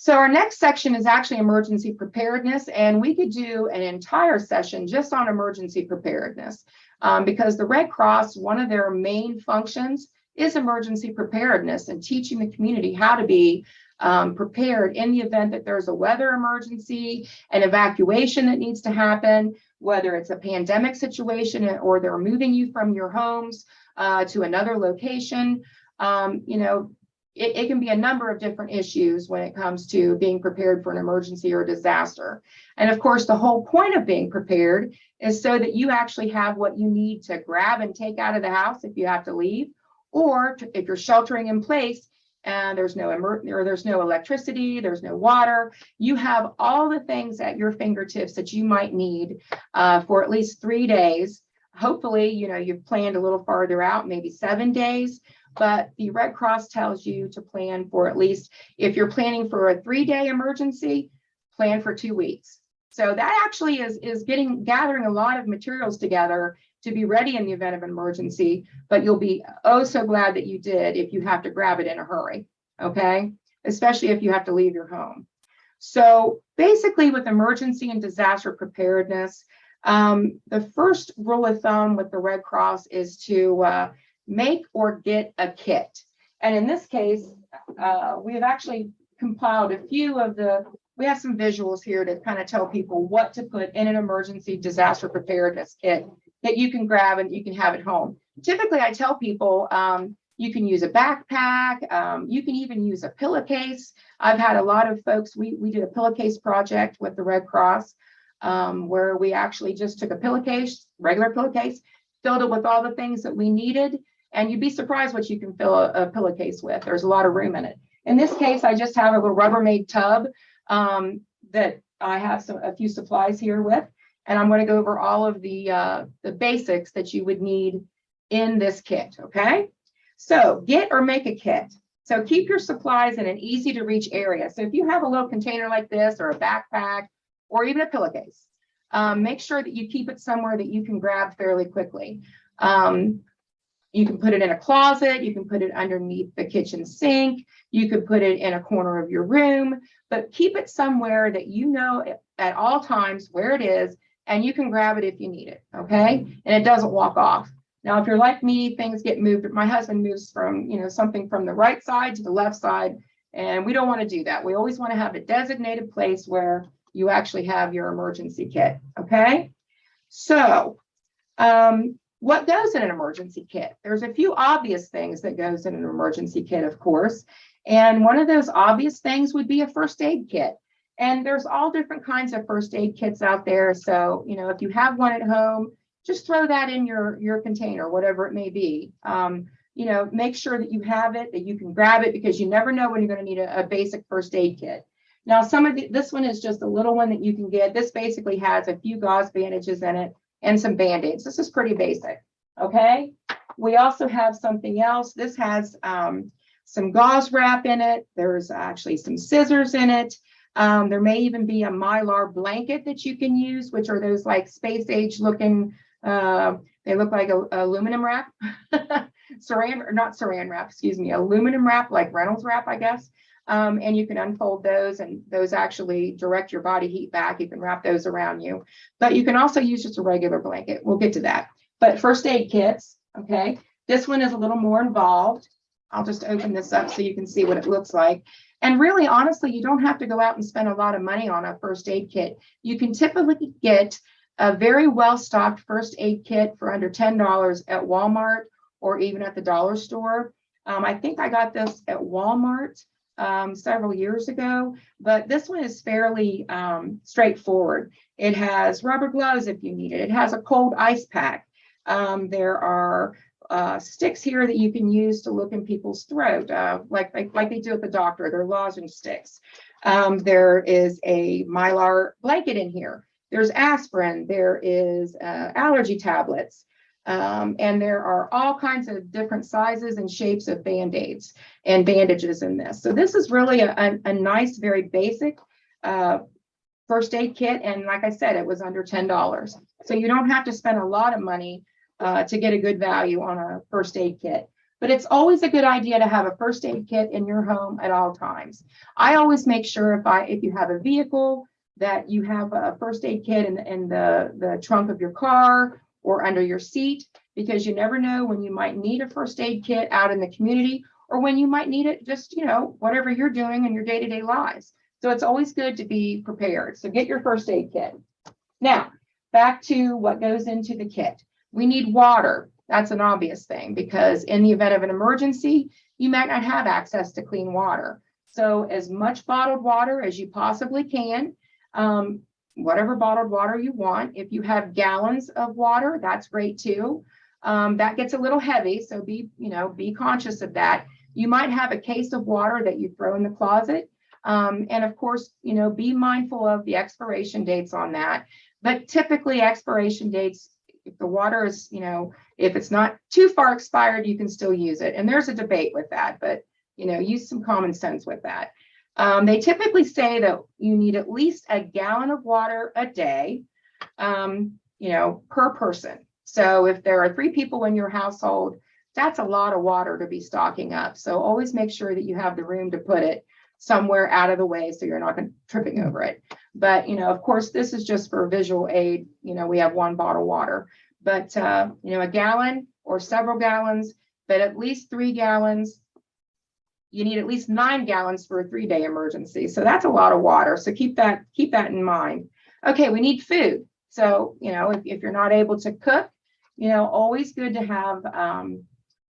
So our next section is actually emergency preparedness, and we could do an entire session just on emergency preparedness because the Red Cross, one of their main functions is emergency preparedness and teaching the community how to be prepared in the event that there's a weather emergency, an evacuation that needs to happen, whether it's a pandemic situation or they're moving you from your homes to another location. It can be a number of different issues when it comes to being prepared for an emergency or disaster. And of course, the whole point of being prepared is so that you actually have what you need to grab and take out of the house if you have to leave, or if you're sheltering in place and there's no electricity, there's no water, you have all the things at your fingertips that you might need for at least 3 days. Hopefully, you've planned a little farther out, maybe 7 days. But the Red Cross tells you to plan for at least, if you're planning for a 3-day emergency, plan for 2 weeks. So that actually is gathering a lot of materials together to be ready in the event of an emergency, but you'll be oh so glad that you did if you have to grab it in a hurry, okay? Especially if you have to leave your home. So basically with emergency and disaster preparedness, the first rule of thumb with the Red Cross is to make or get a kit. And in this case, we have actually compiled a few of we have some visuals here to kind of tell people what to put in an emergency disaster preparedness kit that you can grab and you can have at home. Typically, I tell people you can use a backpack, you can even use a pillowcase. I've had a lot of folks, we did a pillowcase project with the Red Cross where we actually just took a pillowcase, regular pillowcase, filled it with all the things that we needed. And you'd be surprised what you can fill a pillowcase with. There's a lot of room in it. In this case, I just have a little Rubbermaid tub that I have a few supplies here with. And I'm going to go over all of the basics that you would need in this kit, okay? So get or make a kit. So keep your supplies in an easy to reach area. So if you have a little container like this or a backpack or even a pillowcase, make sure that you keep it somewhere that you can grab fairly quickly. You can put it in a closet, you can put it underneath the kitchen sink, you could put it in a corner of your room, but keep it somewhere that you know at all times where it is, and you can grab it if you need it, okay? And it doesn't walk off. Now, if you're like me, things get moved. My husband moves from, something from the right side to the left side, and we don't want to do that. We always want to have a designated place where you actually have your emergency kit, okay? So, what goes in an emergency kit? There's a few obvious things that goes in an emergency kit, of course. And one of those obvious things would be a first aid kit. And there's all different kinds of first aid kits out there. So, if you have one at home, just throw that in your container, whatever it may be. Make sure that you have it, that you can grab it, because you never know when you're going to need a basic first aid kit. Now, this one is just a little one that you can get. This basically has a few gauze bandages in it and some Band-Aids. This is pretty basic, okay? We also have something else. This has some gauze wrap in it. There's actually some scissors in it. There may even be a Mylar blanket that you can use, which are those like space age looking, they look like aluminum wrap, not saran wrap, excuse me, aluminum wrap, like Reynolds wrap, I guess. And you can unfold those, and those actually direct your body heat back. You can wrap those around you, but you can also use just a regular blanket. We'll get to that. But first aid kits, okay, this one is a little more involved. I'll just open this up so you can see what it looks like. And really, honestly, you don't have to go out and spend a lot of money on a first aid kit. You can typically get a very well-stocked first aid kit for under $10 at Walmart or even at the dollar store. I think I got this at Walmart several years ago, but this one is fairly straightforward. It has rubber gloves if you need it. It has a cold ice pack. There are sticks here that you can use to look in people's throat, like they do at the doctor. They're lozenge sticks. There is a Mylar blanket in here. There's aspirin. There is allergy tablets. And there are all kinds of different sizes and shapes of Band-Aids and bandages in this. So this is really a nice, very basic first aid kit. And like I said, it was under $10. So you don't have to spend a lot of money to get a good value on a first aid kit. but it's always a good idea to have a first aid kit in your home at all times. I always make sure if you have a vehicle that you have a first aid kit in the trunk of your car or under your seat, because you never know when you might need a first aid kit out in the community, or when you might need it just, whatever you're doing in your day-to-day lives. So it's always good to be prepared. So get your first aid kit. Now, back to what goes into the kit. We need water. That's an obvious thing, because in the event of an emergency, you might not have access to clean water. So as much bottled water as you possibly can, whatever bottled water you want. If you have gallons of water, that's great too. That gets a little heavy, so be conscious of that. You might have a case of water that you throw in the closet. And of course, be mindful of the expiration dates on that. But typically expiration dates, if the water is, if it's not too far expired, you can still use it. And there's a debate with that, but, use some common sense with that. They typically say that you need at least a gallon of water a day, per person. So if there are 3 people in your household, that's a lot of water to be stocking up. So always make sure that you have the room to put it somewhere out of the way so you're not tripping over it. But, of course, this is just for visual aid. We have 1 bottle of water, but, a gallon or several gallons, but at least 3 gallons. You need at least 9 gallons for a 3-day emergency. So that's a lot of water. So keep that in mind. Okay, we need food. So, if you're not able to cook, always good to have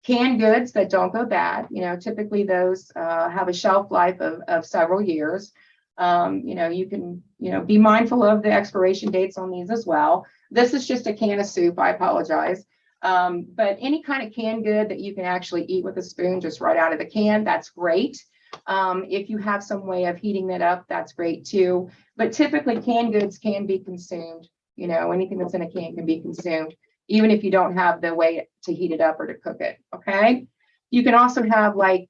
canned goods that don't go bad. Typically those have a shelf life of several years. You can, be mindful of the expiration dates on these as well. This is just a can of soup. I apologize. But any kind of canned good that you can actually eat with a spoon, just right out of the can, that's great. If you have some way of heating that up, that's great too. But typically canned goods can be consumed. Anything that's in a can can be consumed, even if you don't have the way to heat it up or to cook it. Okay. You can also have like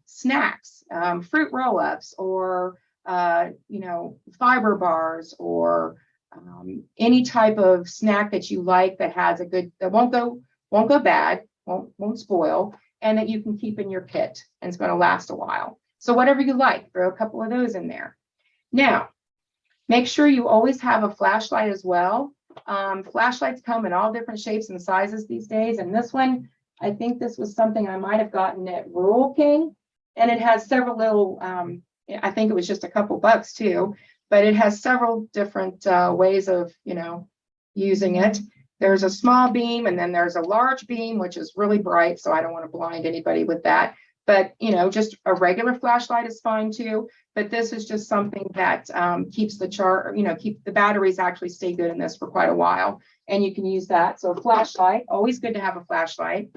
snacks, fruit roll-ups, or fiber bars, or any type of snack that you like that has that won't go bad, won't spoil, and that you can keep in your kit and it's going to last a while. So whatever you like, throw a couple of those in there. Now, make sure you always have a flashlight as well. Flashlights come in all different shapes and sizes these days. And this one, I think this was something I might have gotten at Rural King, and it has several little, I think it was just a couple bucks too, but it has several different ways of, using it. There's a small beam, and then there's a large beam, which is really bright. So I don't want to blind anybody with that. But, just a regular flashlight is fine too. But this is just something that keeps the batteries actually stay good in this for quite a while. And you can use that. So a flashlight, always good to have a flashlight.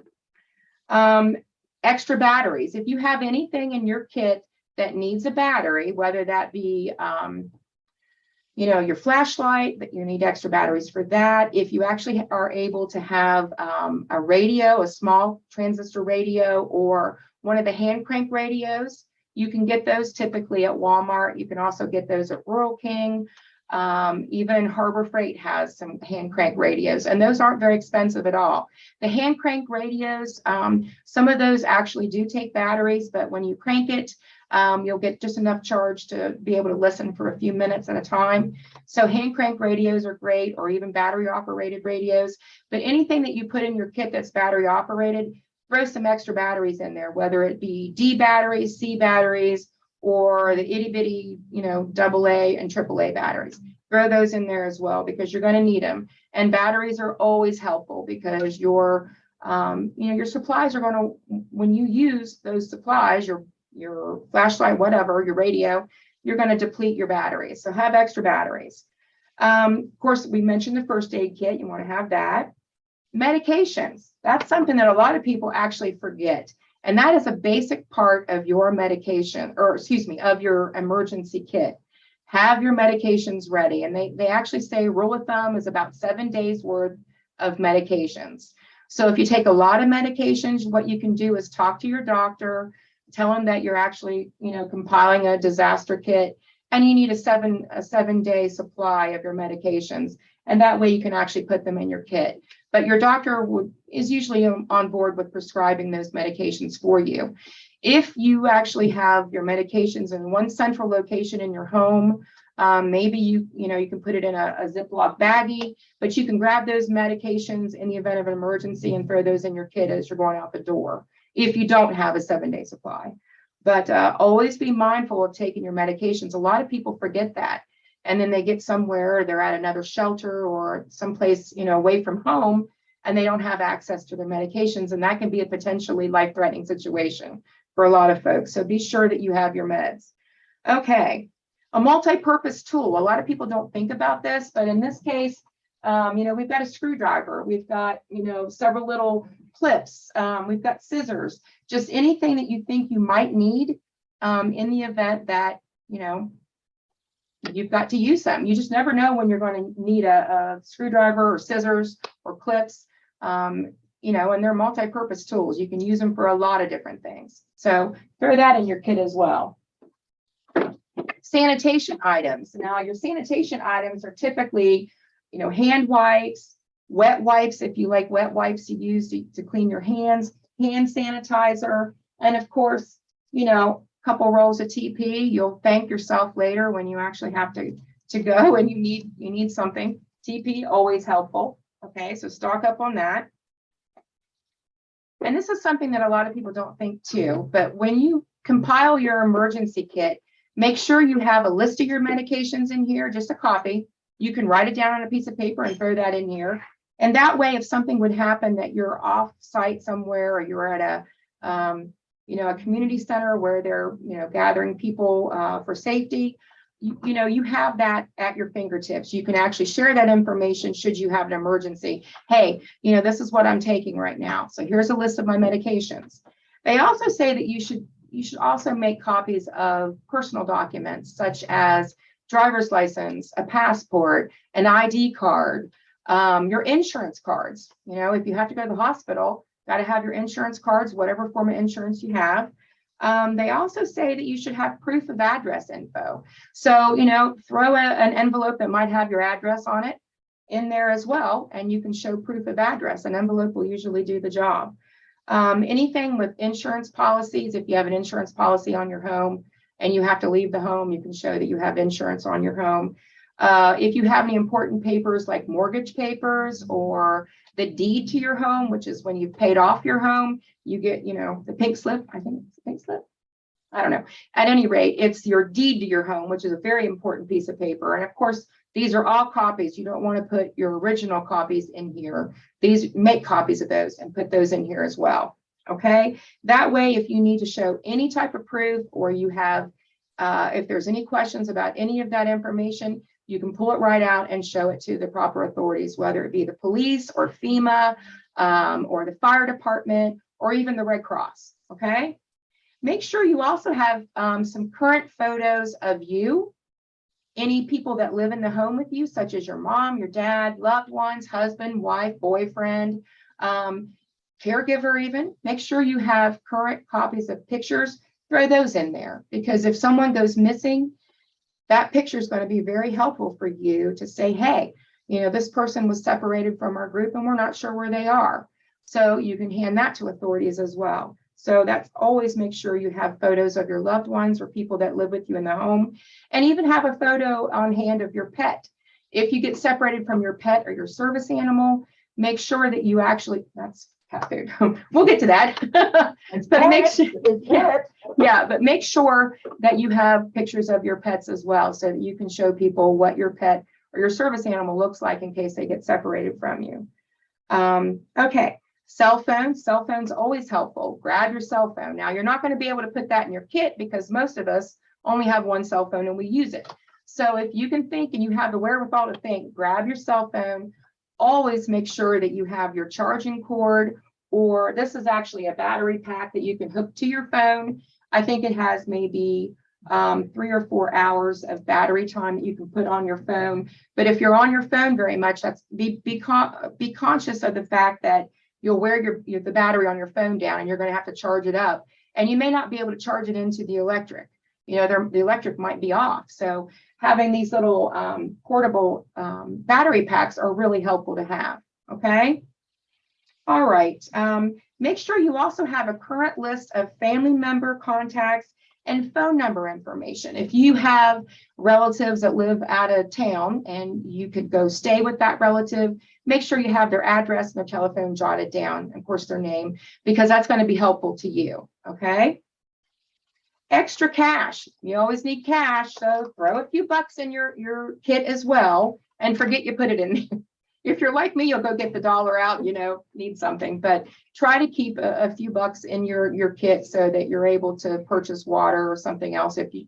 Extra batteries. If you have anything in your kit that needs a battery, whether that be, your flashlight, but you need extra batteries for that. If you actually are able to have a radio, a small transistor radio, or one of the hand crank radios, you can get those typically at Walmart. You can also get those at Rural King. Even Harbor Freight has some hand crank radios, and those aren't very expensive at all. The hand crank radios, some of those actually do take batteries, but when you crank it, you'll get just enough charge to be able to listen for a few minutes at a time. So hand crank radios are great, or even battery operated radios. But anything that you put in your kit that's battery operated, throw some extra batteries in there, whether it be D batteries, C batteries, or the itty bitty, AA and AAA batteries. Throw those in there as well, because you're going to need them. And batteries are always helpful, because your supplies are going to, when you use those supplies, your flashlight, whatever, your radio, you're going to deplete your batteries. So have extra batteries. Of course, we mentioned the first aid kit. You want to have that. Medications. That's something that a lot of people actually forget. And that is a basic part of your medication, of your emergency kit. Have your medications ready. And they actually say rule of thumb is about 7 days worth of medications. So if you take a lot of medications, what you can do is talk to your doctor, tell them that you're actually, compiling a disaster kit, and you need a 7-day supply of your medications. And that way you can actually put them in your kit. but your doctor is usually on board with prescribing those medications for you. If you actually have your medications in one central location in your home, maybe you can put it in a Ziploc baggie, but you can grab those medications in the event of an emergency and throw those in your kit as you're going out the door, if you don't have a 7-day supply. But always be mindful of taking your medications. A lot of people forget that. And then they get somewhere, they're at another shelter or someplace, away from home, and they don't have access to their medications. And that can be a potentially life-threatening situation for a lot of folks. So be sure that you have your meds. Okay, a multi-purpose tool. A lot of people don't think about this, but in this case, we've got a screwdriver, we've got, several little clips, we've got scissors, just anything that you think you might need in the event that, you've got to use them. You just never know when you're going to need a screwdriver or scissors or clips, and they're multi-purpose tools. You can use them for a lot of different things. So throw that in your kit as well. Sanitation items. Now, your sanitation items are typically, hand wipes, wet wipes, if you like wet wipes to use to clean your hands, hand sanitizer, and of course, couple rolls of TP. You'll thank yourself later when you actually have to go and you need something. TP, always helpful. Okay, so stock up on that. And this is something that a lot of people don't think too, but when you compile your emergency kit, make sure you have a list of your medications in here, just a copy. You can write it down on a piece of paper and throw that in here. And that way, if something would happen that you're off site somewhere, or you're at a community center where they're, gathering people for safety, you have that at your fingertips. You can actually share that information should you have an emergency. Hey, this is what I'm taking right now. So here's a list of my medications. They also say that you should also make copies of personal documents such as driver's license, a passport, an ID card, your insurance cards. If you have to go to the hospital, got to have your insurance cards, whatever form of insurance you have. They also say that you should have proof of address info. So, throw an envelope that might have your address on it in there as well, and you can show proof of address. An envelope will usually do the job. Anything with insurance policies, if you have an insurance policy on your home and you have to leave the home, you can show that you have insurance on your home. If you have any important papers like mortgage papers or the deed to your home, which is when you've paid off your home, you get, the pink slip. I think it's the pink slip. I don't know. At any rate, it's your deed to your home, which is a very important piece of paper. And of course, these are all copies. You don't want to put your original copies in here. Make copies of those and put those in here as well. Okay. That way, if you need to show any type of proof, or you have, if there's any questions about any of that information, you can pull it right out and show it to the proper authorities, whether it be the police or FEMA, or the fire department, or even the Red Cross. Okay. Make sure you also have some current photos of you, any people that live in the home with you, such as your mom, your dad, loved ones, husband, wife, boyfriend, caregiver even. Make sure you have current copies of pictures. Throw those in there, because if someone goes missing, that picture is going to be very helpful for you to say, hey, this person was separated from our group and we're not sure where they are. So you can hand that to authorities as well. So that's always make sure you have photos of your loved ones or people that live with you in the home, and even have a photo on hand of your pet. If you get separated from your pet or your service animal, make sure that you actually, that's cat food. We'll get to that. But make sure, but make sure that you have pictures of your pets as well, so that you can show people what your pet or your service animal looks like in case they get separated from you. Okay. Cell phone's always helpful. Grab your cell phone. Now, you're not going to be able to put that in your kit because most of us only have one cell phone and we use it. So if you can think and you have the wherewithal to think, grab your cell phone. Always make sure that you have your charging cord, or this is actually a battery pack that you can hook to your phone. I think it has maybe 3 or 4 hours of battery time that you can put on your phone. But if you're on your phone very much, that's be conscious of the fact that you'll wear the battery on your phone down and you're going to have to charge it up, and you may not be able to charge it into the electric. The electric might be off. So having these little portable battery packs are really helpful to have. Okay. All right. Make sure you also have a current list of family member contacts and phone number information. If you have relatives that live out of town and you could go stay with that relative, make sure you have their address and their telephone jotted down, of course, their name, because that's going to be helpful to you. Okay. Extra cash. You always need cash, so throw a few bucks in your kit as well, and forget you put it in. If you're like me, you'll go get the dollar out, need something, but try to keep a few bucks in your kit so that you're able to purchase water or something else if you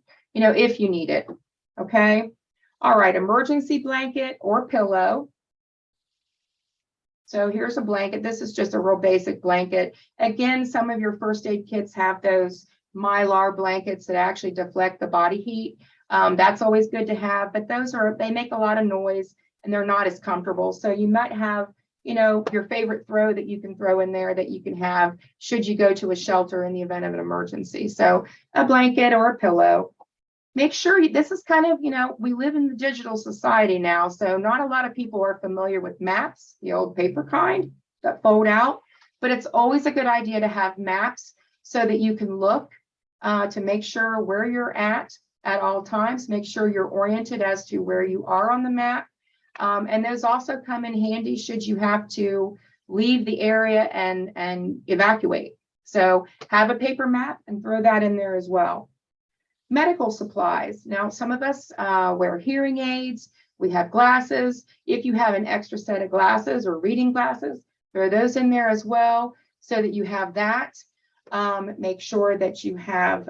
need it. Okay. All right. Emergency blanket or pillow. So here's a blanket. This is just a real basic blanket. Again, some of your first aid kits have those Mylar blankets that actually deflect the body heat. That's always good to have, but they make a lot of noise and they're not as comfortable. So you might have, your favorite throw that you can throw in there that you can have should you go to a shelter in the event of an emergency. So a blanket or a pillow. Make sure this is kind of, we live in the digital society now, so not a lot of people are familiar with maps, the old paper kind that fold out, but it's always a good idea to have maps so that you can look to make sure where you're at all times, make sure you're oriented as to where you are on the map. And those also come in handy should you have to leave the area and evacuate. So have a paper map and throw that in there as well. Medical supplies. Now, some of us wear hearing aids. We have glasses. If you have an extra set of glasses or reading glasses, throw those in there as well so that you have that. Make sure that you have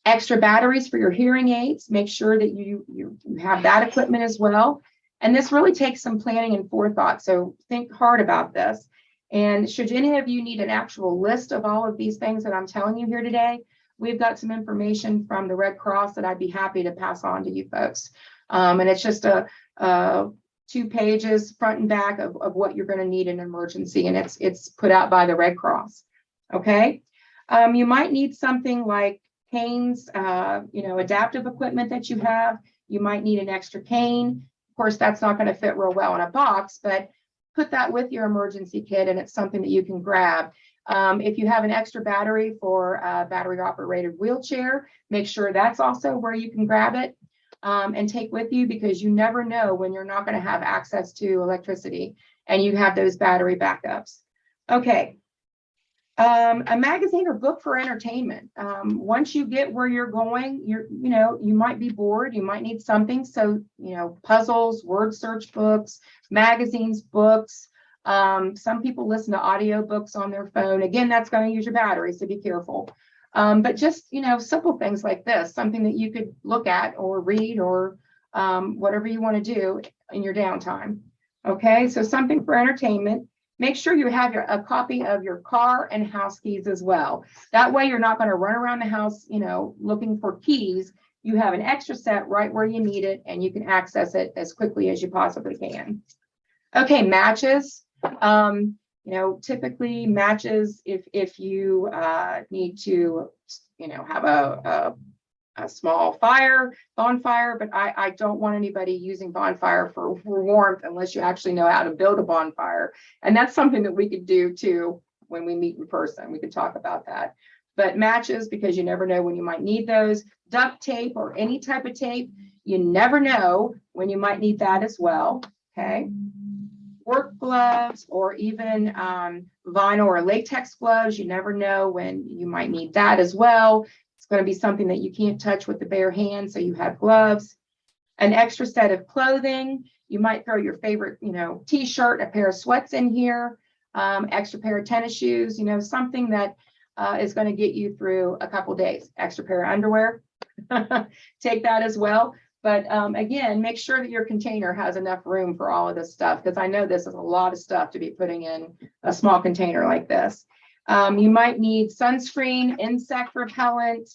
extra batteries for your hearing aids. Make sure that you have that equipment as well. And this really takes some planning and forethought. So think hard about this. And should any of you need an actual list of all of these things that I'm telling you here today, we've got some information from the Red Cross that I'd be happy to pass on to you folks. And it's just 2 pages front and back of what you're going to need in an emergency. And it's put out by the Red Cross. Okay. You might need something like canes, adaptive equipment that you have. You might need an extra cane. Of course, that's not going to fit real well in a box, but put that with your emergency kit and it's something that you can grab. If you have an extra battery for a battery operated wheelchair, make sure that's also where you can grab it and take with you, because you never know when you're not going to have access to electricity and you have those battery backups. Okay. A magazine or book for entertainment. Once you get where you're going, you might be bored, you might need something. So, puzzles, word search books, magazines, books. Some people listen to audiobooks on their phone. Again, that's going to use your battery, so be careful. But just, simple things like this, something that you could look at or read or whatever you want to do in your downtime. Okay, so something for entertainment. Make sure you have a copy of your car and house keys as well. That way you're not going to run around the house, looking for keys. You have an extra set right where you need it and you can access it as quickly as you possibly can. Okay, matches. Typically matches, if you need to, have a small bonfire, but I don't want anybody using bonfire for warmth unless you actually know how to build a bonfire. And that's something that we could do too when we meet in person. We could talk about that. But matches, because you never know when you might need those. Duct tape or any type of tape, you never know when you might need that as well. Okay. Work gloves or even vinyl or latex gloves, you never know when you might need that as well. It's going to be something that you can't touch with the bare hand, so you have gloves. An extra set of clothing. You might throw your favorite, t-shirt, a pair of sweats in here, extra pair of tennis shoes, something that is going to get you through a couple days. Extra pair of underwear. Take that as well. But again, make sure that your container has enough room for all of this stuff, because I know this is a lot of stuff to be putting in a small container like this. You might need sunscreen, insect repellent.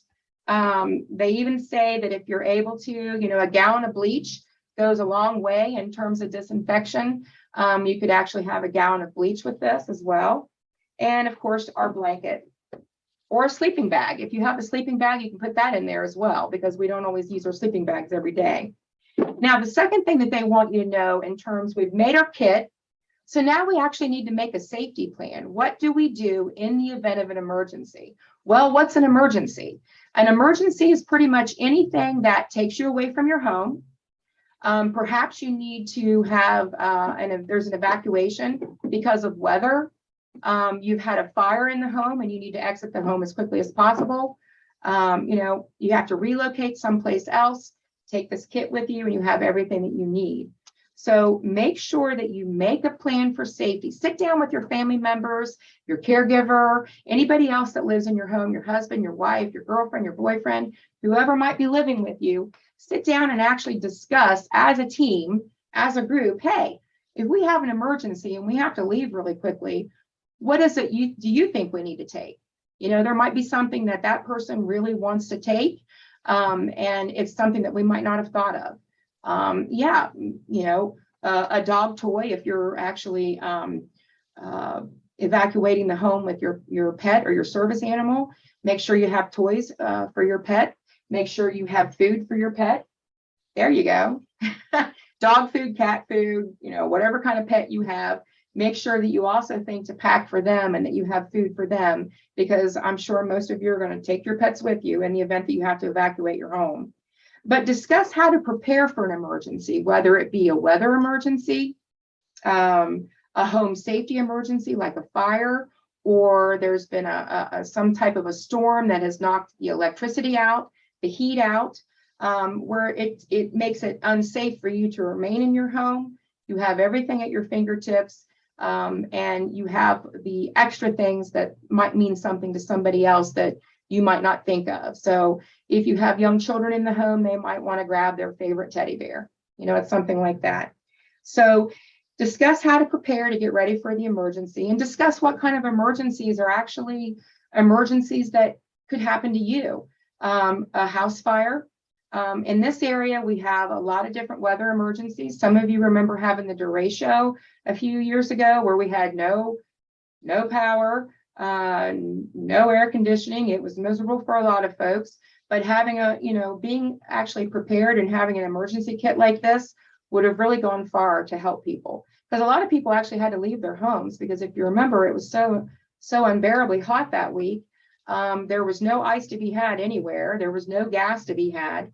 They even say that if you're able to, a gallon of bleach goes a long way in terms of disinfection. You could actually have a gallon of bleach with this as well. And of course, our blanket. Or a sleeping bag. If you have a sleeping bag, you can put that in there as well, because we don't always use our sleeping bags every day. Now, the second thing that they want you to know in terms, we've made our kit, So now we actually need to make a safety plan. What do we do in the event of an emergency? Well, what's an emergency? An emergency is pretty much anything that takes you away from your home. Perhaps you need to have, and if there's an evacuation because of weather. You've had a fire in the home and you need to exit the home as quickly as possible. You have to relocate someplace else, take this kit with you, and you have everything that you need. So make sure that you make a plan for safety. Sit down with your family members, your caregiver, anybody else that lives in your home, your husband, your wife, your girlfriend, your boyfriend, whoever might be living with you. Sit down and actually discuss as a team, as a group, hey, if we have an emergency and we have to leave really quickly, what is it do you think we need to take? There might be something that person really wants to take, and it's something that we might not have thought of. A dog toy, if you're actually evacuating the home with your pet or your service animal, make sure you have toys for your pet. Make sure you have food for your pet. There you go. Dog food, cat food, whatever kind of pet you have. Make sure that you also think to pack for them and that you have food for them, because I'm sure most of you are going to take your pets with you in the event that you have to evacuate your home. But discuss how to prepare for an emergency, whether it be a weather emergency, a home safety emergency like a fire, or there's been some type of a storm that has knocked the electricity out, the heat out, where it makes it unsafe for you to remain in your home. You have everything at your fingertips. And you have the extra things that might mean something to somebody else that you might not think of. So if you have young children in the home, they might want to grab their favorite teddy bear. It's something like that. So discuss how to prepare to get ready for the emergency, and discuss what kind of emergencies are actually emergencies that could happen to you. A house fire. In this area, we have a lot of different weather emergencies. Some of you remember having the derecho a few years ago where we had no power, no air conditioning. It was miserable for a lot of folks, but having being actually prepared and having an emergency kit like this would have really gone far to help people, because a lot of people actually had to leave their homes because, if you remember, it was so unbearably hot that week. There was no ice to be had anywhere. There was no gas to be had.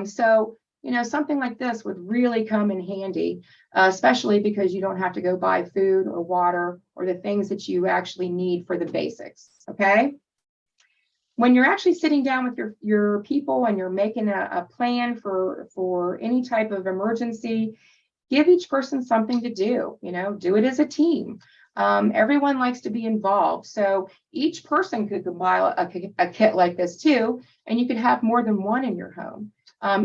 So something like this would really come in handy, especially because you don't have to go buy food or water or the things that you actually need for the basics. Okay. When you're actually sitting down with your people and you're making a plan for any type of emergency, give each person something to do. Do it as a team. Everyone likes to be involved. So each person could compile a kit like this too, and you could have more than one in your home.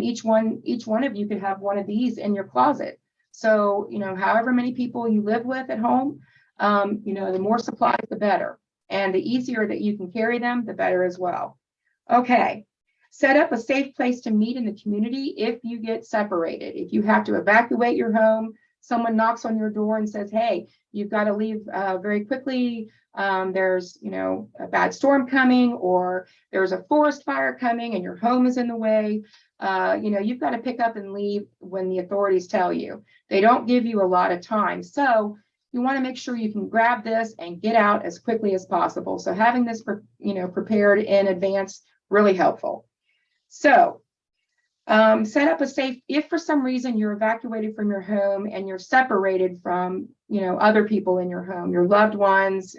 Each one of you could have one of these in your closet. So, however many people you live with at home, the more supplies, the better. And the easier that you can carry them, the better as well. Okay. Set up a safe place to meet in the community if you get separated. If you have to evacuate your home, someone knocks on your door and says, hey, you've got to leave very quickly. There's, a bad storm coming, or there's a forest fire coming and your home is in the way. You've got to pick up and leave when the authorities tell you. They don't give you a lot of time. So you want to make sure you can grab this and get out as quickly as possible. So having this, prepared in advance, really helpful. So set up a safe, if for some reason you're evacuated from your home and you're separated from, other people in your home, your loved ones,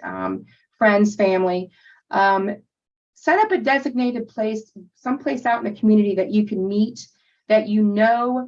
friends, family, set up a designated place, someplace out in the community that you can meet, that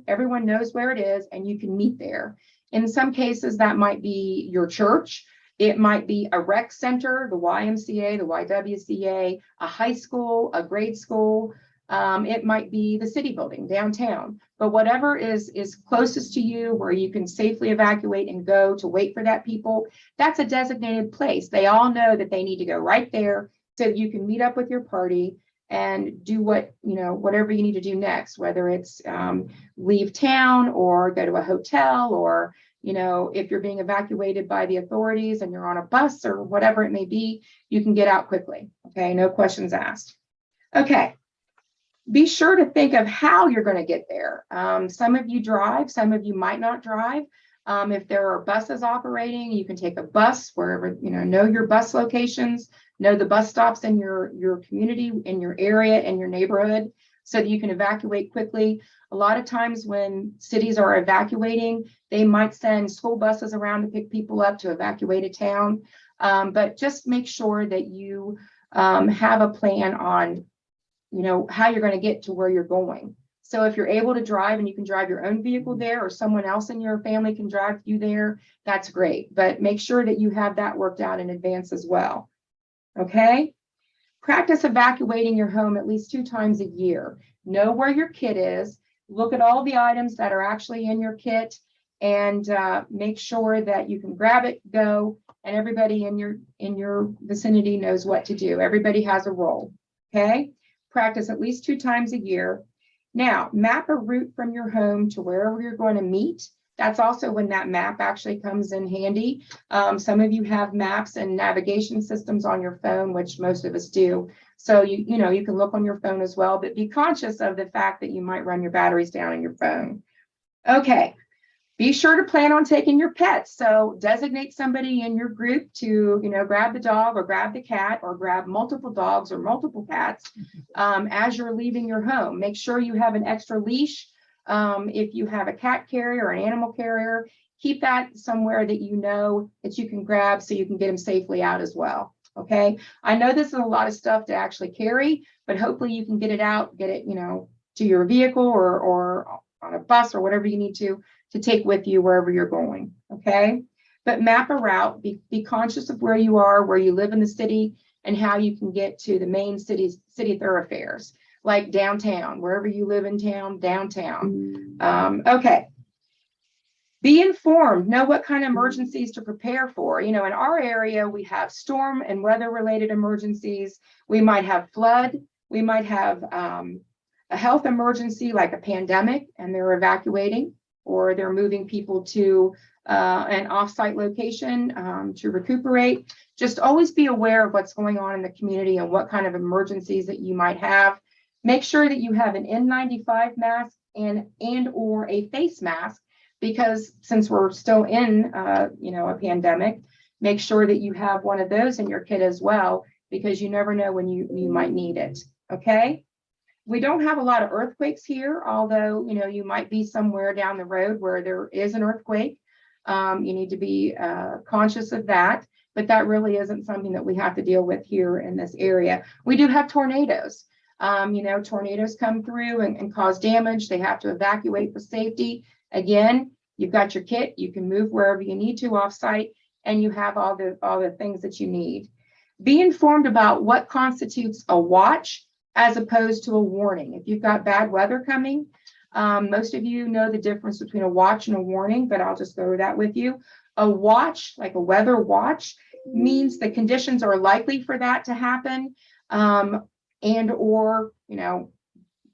everyone knows where it is, and you can meet there. In some cases, that might be your church. It might be a rec center, the YMCA, the YWCA, a high school, a grade school. It might be the city building downtown, but whatever is closest to you, where you can safely evacuate and go to wait for that people, that's a designated place. They all know that they need to go right there, so you can meet up with your party and do whatever you need to do next, whether it's leave town or go to a hotel, or, if you're being evacuated by the authorities and you're on a bus or whatever it may be, you can get out quickly. Okay, no questions asked. Okay. Be sure to think of how you're going to get there. Some of you drive, some of you might not drive. If there are buses operating, you can take a bus wherever, know your bus locations, know the bus stops in your community, in your area, in your neighborhood, so that you can evacuate quickly. A lot of times when cities are evacuating, they might send school buses around to pick people up to evacuate a town. But just make sure that you have a plan on, how you're going to get to where you're going. So if you're able to drive and you can drive your own vehicle there, or someone else in your family can drive you there, that's great. But make sure that you have that worked out in advance as well. Okay? Practice evacuating your home at least 2 times a year. Know where your kit is. Look at all the items that are actually in your kit, and make sure that you can grab it, go, and everybody in your vicinity knows what to do. Everybody has a role. Okay? Practice at least 2 times a year. Now, map a route from your home to wherever you're going to meet. That's also when that map actually comes in handy. Some of you have maps and navigation systems on your phone, which most of us do. So you can look on your phone as well, but be conscious of the fact that you might run your batteries down on your phone. Okay. Be sure to plan on taking your pets. So designate somebody in your group to, grab the dog or grab the cat or grab multiple dogs or multiple cats as you're leaving your home. Make sure you have an extra leash. If you have a cat carrier or an animal carrier, keep that somewhere that that you can grab so you can get them safely out as well. Okay. I know this is a lot of stuff to actually carry, but hopefully you can get it out, get it, to your vehicle or on a bus or whatever you need to take with you wherever you're going. Okay. But map a route, be conscious of where you are, where you live in the city, and how you can get to the main city thoroughfares, like downtown, wherever you live in town, downtown. Okay. Be informed, know what kind of emergencies to prepare for. In our area, we have storm and weather related emergencies. We might have flood. We might have a health emergency like a pandemic, and they're evacuating, or they're moving people to an offsite location to recuperate. Just always be aware of what's going on in the community and what kind of emergencies that you might have. Make sure that you have an N95 mask and or a face mask, because since we're still in a pandemic, make sure that you have one of those in your kit as well, because you never know when you might need it. Okay. We don't have a lot of earthquakes here, although, you might be somewhere down the road where there is an earthquake. You need to be conscious of that, but that really isn't something that we have to deal with here in this area. We do have tornadoes. Tornadoes come through and cause damage. They have to evacuate for safety. Again, you've got your kit. You can move wherever you need to offsite, and you have all the things that you need. Be informed about what constitutes a watch as opposed to a warning. If you've got bad weather coming, most of you know the difference between a watch and a warning, but I'll just go over that with you. A watch, like a weather watch, means the conditions are likely for that to happen, and or,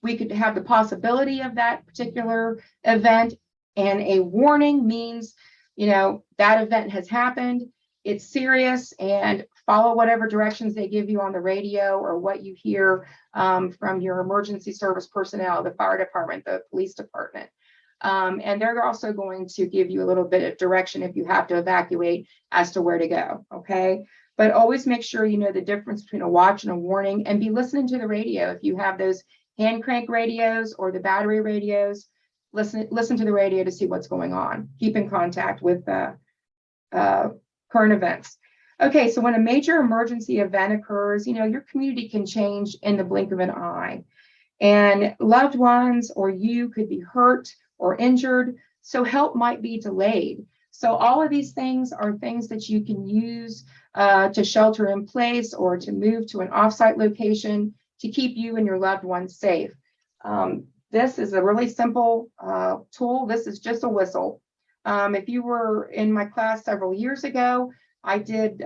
we could have the possibility of that particular event. And a warning means, that event has happened, it's serious, and follow whatever directions they give you on the radio or what you hear from your emergency service personnel, the fire department, the police department. And they're also going to give you a little bit of direction if you have to evacuate as to where to go. Okay. But always make sure you know the difference between a watch and a warning, and be listening to the radio. If you have those hand crank radios or the battery radios, listen to the radio to see what's going on. Keep in contact with current events. Okay, so when a major emergency event occurs, your community can change in the blink of an eye, and loved ones or you could be hurt or injured, so help might be delayed. So all of these things are things that you can use to shelter in place or to move to an offsite location to keep you and your loved ones safe. This is a really simple tool. This is just a whistle. If you were in my class several years ago, I did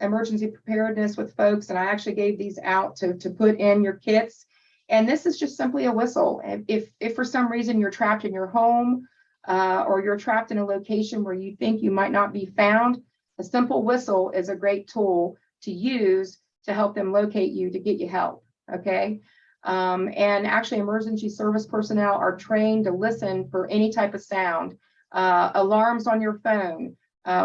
emergency preparedness with folks, and I actually gave these out to put in your kits. And this is just simply a whistle. And if for some reason you're trapped in your home or you're trapped in a location where you think you might not be found, a simple whistle is a great tool to use to help them locate you, to get you help. Okay. And actually, emergency service personnel are trained to listen for any type of sound alarms on your phone,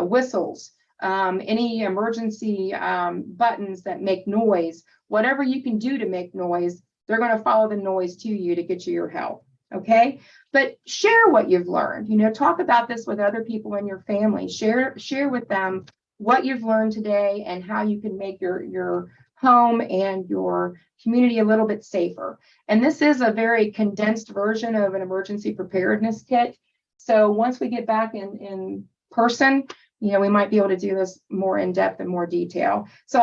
whistles, any emergency buttons that make noise, whatever you can do to make noise, they're going to follow the noise to you to get you your help. Okay, but share what you've learned. Talk about this with other people in your family. Share with them what you've learned today and how you can make your home and your community a little bit safer. And this is a very condensed version of an emergency preparedness kit. So once we get back in person, we might be able to do this more in depth and more detail. So